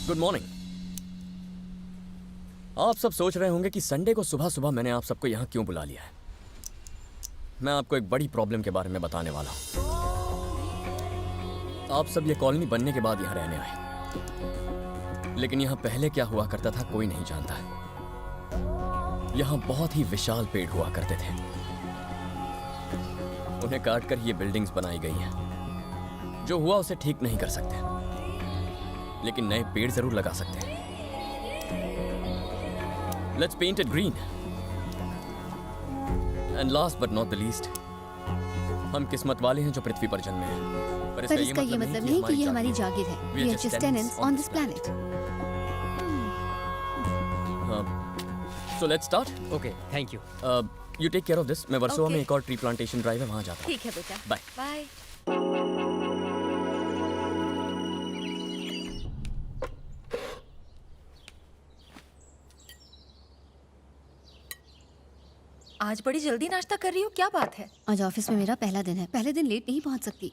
Good morning. आप सब सोच रहे होंगे कि संडे को सुबह सुबह मैंने आप सबको यहाँ क्यों बुला लिया है। मैं आपको एक बड़ी प्रॉब्लम के बारे में बताने वाला हूँ। आप सब ये कॉलोनी बनने के बाद यहाँ रहने आए, लेकिन यहाँ पहले क्या हुआ करता था कोई नहीं जानता है। यहाँ बहुत ही विशाल पेड़ हुआ करते थे, उन्हें काटकर ये बिल्डिंग्स बनाई गई हैं। जो हुआ उसे ठीक नहीं कर सकते, लेकिन नए पेड़ जरूर लगा सकते हैं। Let's paint it green. And last but not the least, हम किस्मत वाले हैं जो पृथ्वी पर जन्मे हैं। पर इसका ये मतलब नहीं कि ये हमारी जागीर है। We are just tenants on this planet. So let's start. Okay, thank you. You take care of this. मैं वर्सोवा Okay. में एक और ट्री प्लांटेशन ड्राइव है, वहाँ जाता हूँ। ठीक है बेटा। बाय। बाय। आज बड़ी जल्दी नाश्ता कर रही हो, क्या बात है? आज ऑफिस में मेरा पहला दिन है, पहले दिन लेट नहीं पहुंच सकती।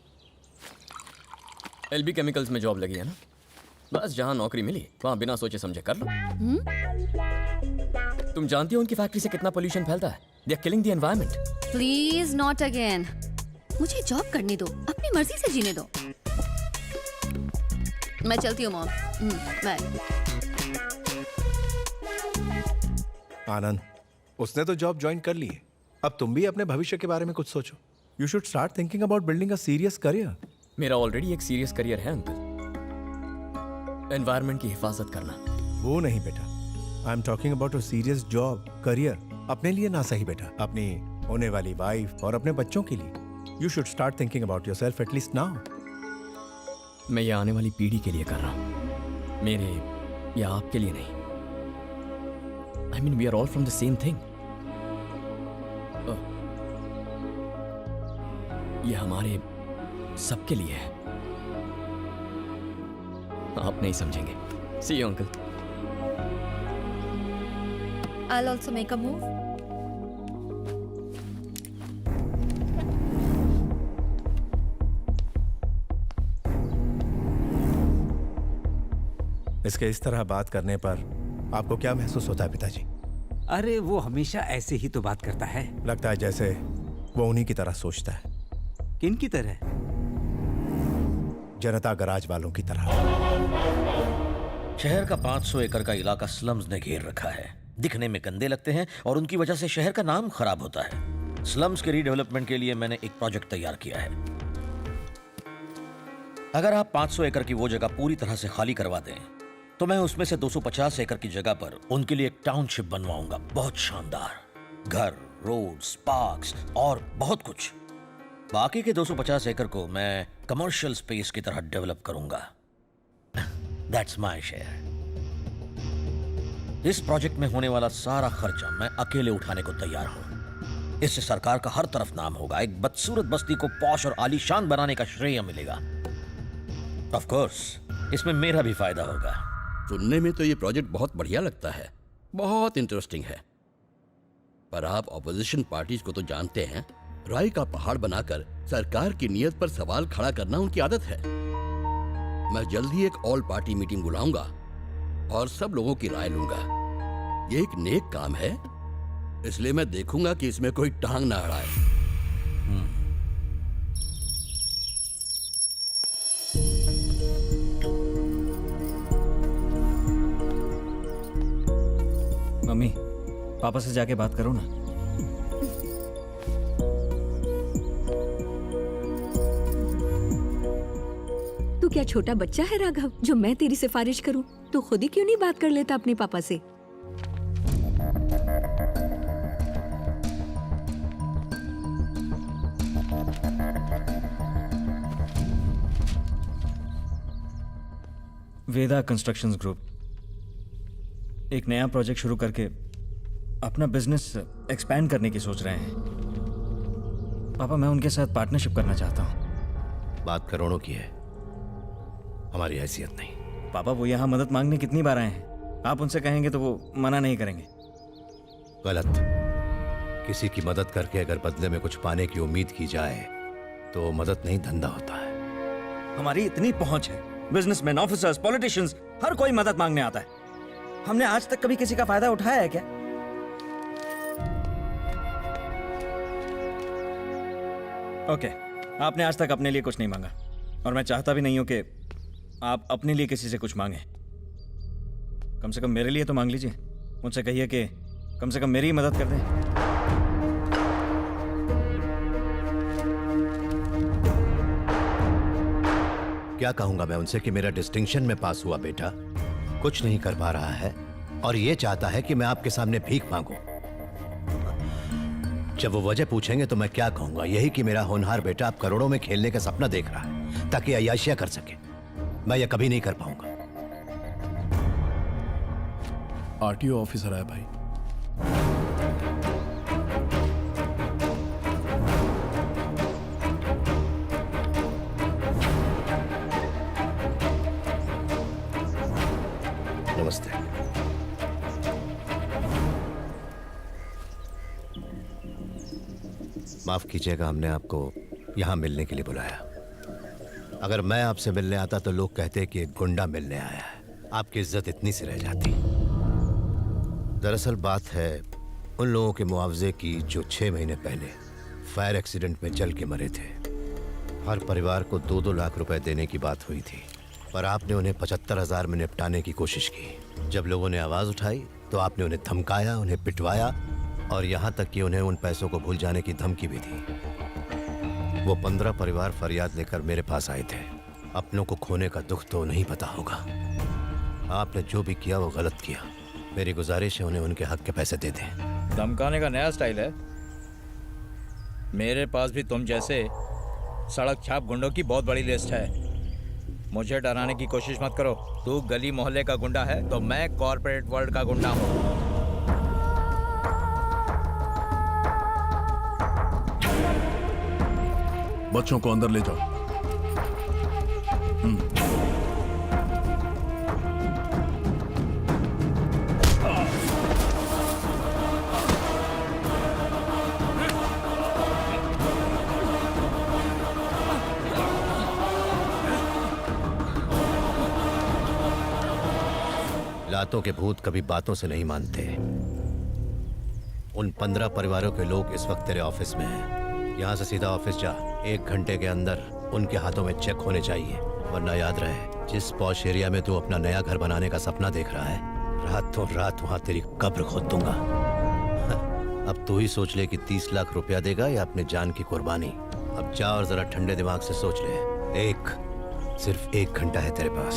LB केमिकल्स में जॉब लगी है ना, बस जहाँ नौकरी मिली वहाँ बिना सोचे समझे कर लो। तुम जानती हो उनकी फैक्ट्री से कितना पोल्यूशन फैलता है? They are killing the environment. Please not again. मुझे जॉब करने दो, अपनी मर्जी से जीने दो। मैं चलती हूँ मॉम। बाय। आनंद, उसने तो जॉब ज्वाइन कर ली है। अब तुम भी अपने भविष्य के बारे में कुछ सोचो। You should start thinking about building a serious career. मेरा ऑलरेडी एक सीरियस करियर है अंकल, एनवायरनमेंट की हिफाजत करना। वो नहीं बेटा, I am talking about a serious job career. अपने लिए ना सही बेटा, अपनी होने वाली वाइफ और अपने बच्चों के लिए। You should start thinking about yourself at least now. मैं ये आने वाली पीढ़ी के लिए कर रहा हूँ, मेरे या आपके लिए नहीं। I mean, we are all from the same thing. ये हमारे सबके लिए है। आप नहीं समझेंगे। See you, uncle. I'll also make a move. इसके इस तरह बात करने पर आपको क्या महसूस होता है पिताजी? अरे वो हमेशा ऐसे ही तो बात करता है। लगता है जैसे वो उन्हीं की तरह सोचता है। किन की तरह? जनता गराज वालों की तरह। शहर का 500 एकड़ का इलाका स्लम्स ने घेर रखा है। दिखने में गंदे लगते हैं और उनकी वजह से शहर का नाम खराब होता है। स्लम्स के रीडेवलपमेंट के लिए मैंने एक प्रोजेक्ट तैयार किया है। अगर आप 500 एकड़ की वो जगह पूरी तरह से खाली करवा दें तो मैं उसमें से 250 एकड़ की जगह पर उनके लिए एक टाउनशिप बनवाऊंगा। बहुत शानदार, घर, रोड्स, पार्क्स और बहुत कुछ। बाकी के 250 एकड़ को मैं कमर्शियल स्पेस की तरह डेवलप करूंगा। That's my share. इस प्रोजेक्ट में होने वाला सारा खर्चा मैं अकेले उठाने को तैयार हूं। इससे सरकार का हर तरफ नाम होगा। एक बदसूरत बस्ती को पॉश और आलीशान बनाने का श्रेय मिलेगा। ऑफ कोर्स इसमें मेरा भी फायदा होगा। सुनने में तो ये प्रोजेक्ट बहुत बढ़िया लगता है, बहुत इंटरेस्टिंग है। पर आप ऑपोजिशन पार्टीज को तो जानते हैं, राय का पहाड़ बनाकर सरकार की नीयत पर सवाल खड़ा करना उनकी आदत है। मैं जल्द ही एक ऑल पार्टी मीटिंग बुलाऊंगा और सब लोगों की राय लूंगा। ये एक नेक काम है, इसलिए मैं देखूंगा कि इसमें कोई टांग ना अड़ाए। मम्मी, पापा से जाके बात करो ना। तू क्या छोटा बच्चा है राघव, जो मैं तेरी सिफारिश करूं? तू खुद ही क्यों नहीं बात कर लेता अपने पापा से? वेदा कंस्ट्रक्शंस ग्रुप एक नया प्रोजेक्ट शुरू करके अपना बिजनेस एक्सपैंड करने की सोच रहे हैं। पापा, मैं उनके साथ पार्टनरशिप करना चाहता हूँ। बात करोड़ों की है, हमारी हैसियत नहीं। पापा, वो यहाँ मदद मांगने कितनी बार आए हैं, आप उनसे कहेंगे तो वो मना नहीं करेंगे। गलत। किसी की मदद करके अगर बदले में कुछ पाने की उम्मीद की जाए तो मदद नहीं, धंधा होता है। हमारी इतनी पहुंच है, बिजनेसमैन, ऑफिसर्स, पॉलिटिशियंस, हर कोई मदद मांगने आता है। हमने आज तक कभी किसी का फायदा उठाया है क्या? ओके, आपने आज तक अपने लिए कुछ नहीं मांगा और मैं चाहता भी नहीं हूं कि आप अपने लिए किसी से कुछ मांगे। कम से कम मेरे लिए तो मांग लीजिए। मुझसे कहिए कि कम से कम मेरी ही मदद कर दें। क्या कहूंगा मैं उनसे कि मेरा डिस्टिंक्शन में पास हुआ बेटा, कुछ नहीं कर पा रहा है और ये चाहता है कि मैं आपके सामने भीख मांगूं। जब वो वजह पूछेंगे तो मैं क्या कहूंगा? यही कि मेरा होनहार बेटा अब करोड़ों में खेलने का सपना देख रहा है ताकि अय्याशियां कर सके। मैं ये कभी नहीं कर पाऊंगा। आरटीओ ऑफिसर आया भाई। नमस्ते। माफ कीजिएगा, हमने आपको यहाँ मिलने के लिए बुलाया। अगर मैं आपसे मिलने आता तो लोग कहते कि एक गुंडा मिलने आया है। आपकी इज्जत इतनी सी रह जाती। दरअसल बात है उन लोगों के मुआवजे की जो 6 महीने पहले फायर एक्सीडेंट में जल के मरे थे। हर परिवार को 2-2 लाख रुपए देने की बात हुई थी, पर आपने उन्हें 75,000 में निपटाने की कोशिश की। जब लोगों ने आवाज उठाई तो आपने उन्हें धमकाया, उन्हें पिटवाया और यहाँ तक कि उन्हें उन पैसों को भूल जाने की धमकी भी दी। वो 15 परिवार फरियाद लेकर मेरे पास आए थे। अपनों को खोने का दुख तो नहीं पता होगा। आपने जो भी किया वो गलत किया। मेरी गुजारिश है उन्हें उनके हक के पैसे दे दें। धमकाने का नया स्टाइल है। मेरे पास भी तुम जैसे सड़क छाप गुंडों की बहुत बड़ी लिस्ट है। मुझे डराने की कोशिश मत करो। तू गली मोहल्ले का गुंडा है तो मैं कॉर्पोरेट वर्ल्ड का गुंडा हूँ। बच्चों को अंदर ले जाओ। लातों के भूत कभी बातों से नहीं मानते। उन 15 परिवारों के लोग इस वक्त तेरे ऑफिस में हैं। यहाँ से सीधा ऑफिस जा। 1 घंटे के अंदर उनके हाथों में चेक होने चाहिए, वरना याद रहे जिस पॉश एरिया में तू अपना नया घर बनाने का सपना देख रहा है, रातों रात वहाँ तेरी कब्र खोद दूंगा। अब तू ही सोच ले कि 30 लाख रुपया देगा या अपने जान की कुर्बानी। अब जा और जरा ठंडे दिमाग से सोच ले। सिर्फ 1 घंटा है तेरे पास।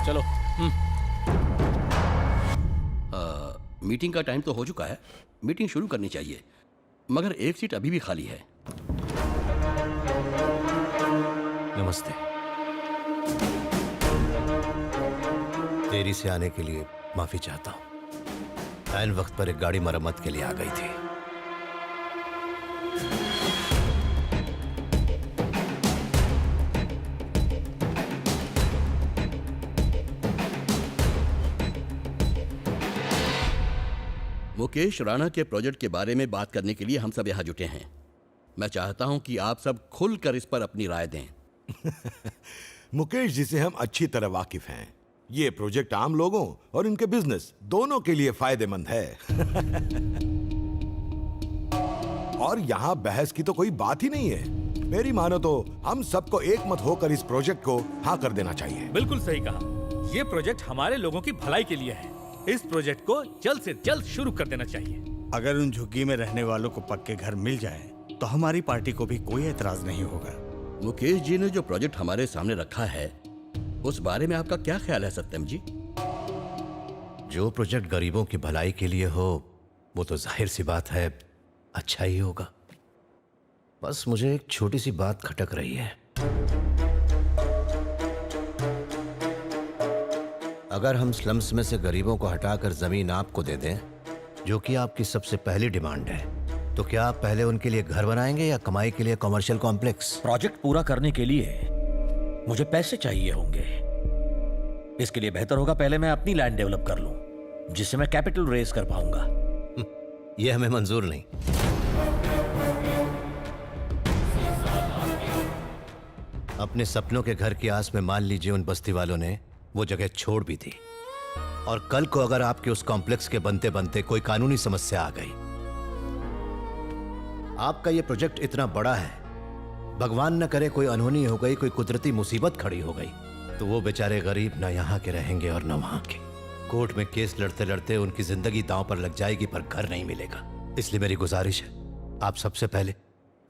चलो। मीटिंग का टाइम तो हो चुका है। मीटिंग शुरू करनी चाहिए, मगर एक सीट अभी भी खाली है। नमस्ते। देरी से आने के लिए माफी चाहता हूं। ऐन वक्त पर एक गाड़ी मरम्मत के लिए आ गई थी। मुकेश राणा के प्रोजेक्ट के बारे में बात करने के लिए हम सब यहाँ जुटे हैं। मैं चाहता हूँ कि आप सब खुलकर इस पर अपनी राय दें। मुकेश जी से हम अच्छी तरह वाकिफ हैं। ये प्रोजेक्ट आम लोगों और इनके बिजनेस दोनों के लिए फायदेमंद है। और यहाँ बहस की तो कोई बात ही नहीं है। मेरी मानो तो हम सबको एक मत होकर इस प्रोजेक्ट को हाँ कर देना चाहिए। बिल्कुल सही कहा। ये प्रोजेक्ट हमारे लोगों की भलाई के लिए है। इस प्रोजेक्ट को जल्द से जल्द शुरू कर देना चाहिए। अगर उन झुग्गी में रहने वालों को पक्के घर मिल जाए तो हमारी पार्टी को भी कोई एतराज नहीं होगा। मुकेश जी ने जो प्रोजेक्ट हमारे सामने रखा है उस बारे में आपका क्या ख्याल है सत्यम जी? जो प्रोजेक्ट गरीबों की भलाई के लिए हो वो तो जाहिर सी बात है अच्छा ही होगा। बस मुझे एक छोटी सी बात खटक रही है। अगर हम स्लम्स में से गरीबों को हटाकर जमीन आपको दे दें, जो कि आपकी सबसे पहली डिमांड है, तो क्या आप पहले उनके लिए घर बनाएंगे या कमाई के लिए कमर्शियल कॉम्प्लेक्स? प्रोजेक्ट पूरा करने के लिए मुझे पैसे चाहिए होंगे। इसके लिए बेहतर होगा पहले मैं अपनी लैंड डेवलप कर लूं, जिससे मैं कैपिटल रेज कर पाऊंगा। यह हमें मंजूर नहीं। अपने सपनों के घर की आस में मान लीजिए उन बस्ती वालों ने वो जगह छोड़ भी दी, और कल को अगर आपके उस कॉम्प्लेक्स के बनते बनते कोई कानूनी समस्या आ गई, आपका ये प्रोजेक्ट इतना बड़ा है, भगवान न करे कोई अनहोनी हो गई, कोई कुदरती मुसीबत खड़ी हो गई, तो वो बेचारे गरीब न यहाँ के रहेंगे और न वहां के। कोर्ट में केस लड़ते लड़ते उनकी जिंदगी दांव पर लग जाएगी, पर घर नहीं मिलेगा। इसलिए मेरी गुजारिश है, आप सबसे पहले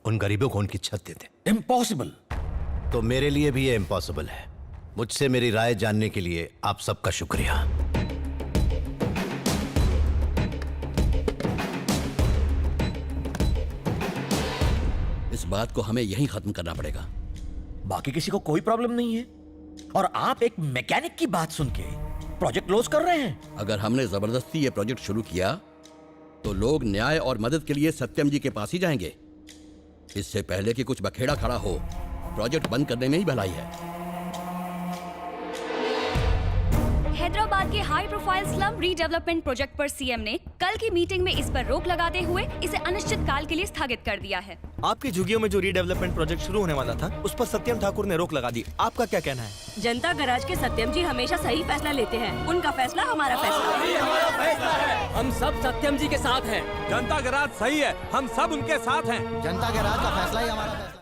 उन गरीबों को उनकी छत दे दें। इम्पॉसिबल। तो मेरे लिए भी ये इम्पॉसिबल है। मुझसे मेरी राय जानने के लिए आप सबका शुक्रिया। इस बात को हमें यहीं खत्म करना पड़ेगा। बाकी किसी को कोई प्रॉब्लम नहीं है, और आप एक मैकेनिक की बात सुन के प्रोजेक्ट क्लोज कर रहे हैं। अगर हमने जबरदस्ती ये प्रोजेक्ट शुरू किया तो लोग न्याय और मदद के लिए सत्यम जी के पास ही जाएंगे। इससे पहले कि कुछ बखेड़ा खड़ा हो, प्रोजेक्ट बंद करने में ही भलाई है। हैदराबाद के high profile slum redevelopment project पर सीएम ने कल की मीटिंग में इस पर रोक लगाते हुए इसे अनिश्चित काल के लिए स्थगित कर दिया है। आपकी झुग्गियों में जो रीडेवलपमेंट प्रोजेक्ट शुरू होने वाला था, उस पर सत्यम ठाकुर ने रोक लगा दी। आपका क्या कहना है? जनता गराज के सत्यम जी हमेशा सही फैसला लेते हैं। उनका फैसला हमारा फैसला है। हम सब सत्यम जी के साथ हैं। जनता गराज सही है, हम सब उनके साथ हैं। जनता के राज का फैसला ही हमारा फैसला।